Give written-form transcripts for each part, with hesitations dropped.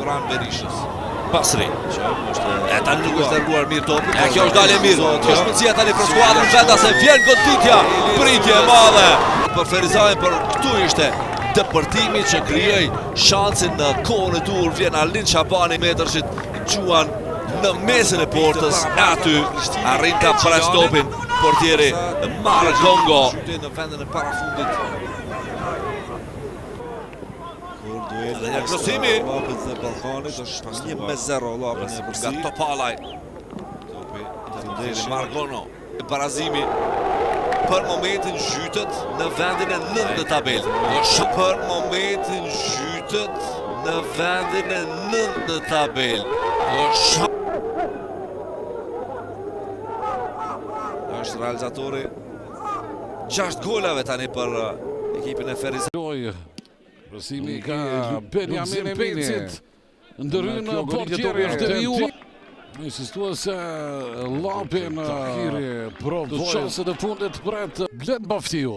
Turan Berishës. Basri. E tani nuk është dërguar mirë topi. E kjo është dalë mirë. Kjo është mundësia tani për skuadrën vendase. Vjen goditja. Pritje e madhe. Për Ferizajin, për këtu ishte dëpërtimi që krijoi shansin në kohën e dur. Vjen Alin Shabani Metërshit, quan në mesin e portës. Aty arrin ta prash topin portieri Margongo. Në vendin e parafundit. Dhe krosimi Lopez dhe Ballkanit është 1-0 Lopez nga Topalaj. Topi Margono. Barazimi për momentin zhytet në vendin e 9 në tabelë. Për momentin zhytet në vendin e 9 në tabelë. Është realizatori 6 golave tani për ekipin e Ferizajit. Krosimi ka Benjamin Pecit, ndërhyn portieri Deriu. Insistuese lapin të shanset e fundit pret Glen Baftiu.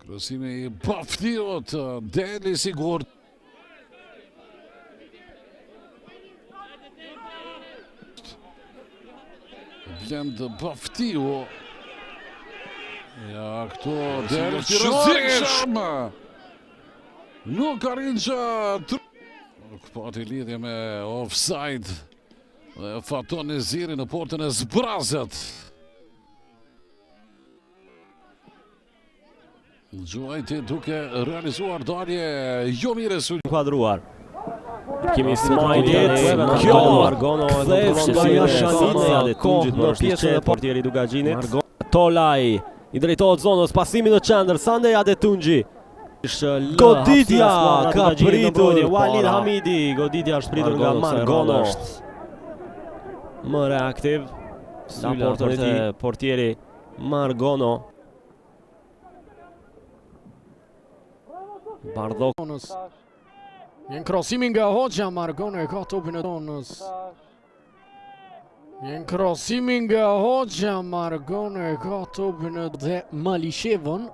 Krosimi i Baftiut deli sigurt. Glen Baftiu. Ja, këto deri Shama. Nuk arrin që nuk pati lidhje me offside. Dhe faton e ziri në portën e zbrazët. Gjuajti duke realizuar dalje jo mire sul kuadruar. Kemi Smajlit, Margono kthefshi Jashanit në pjesën e portieri Dugaxhinit. Tolaj i drejtohet zonës, pasimi në qendër, Sandej Adetunxhi. Goditja ka pritur Walid Hamidi, goditja është pritur nga Margono. Më reaktiv raportët e portieri Margono. Bardhok. Vjen krosimi nga Hoxha, Margono e ka topin e zonës. Vjen krosimi nga Hoxha, Margono e ka topin dhe Malishevën.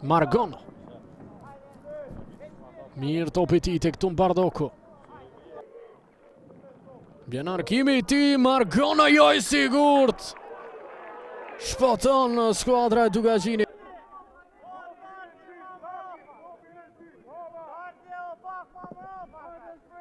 Margono. Mirë topi ti tek këtu Bardoku. Vjen arkimi ti, Margono jo i sigurt. Shpaton skuadra e Dugaxhinit.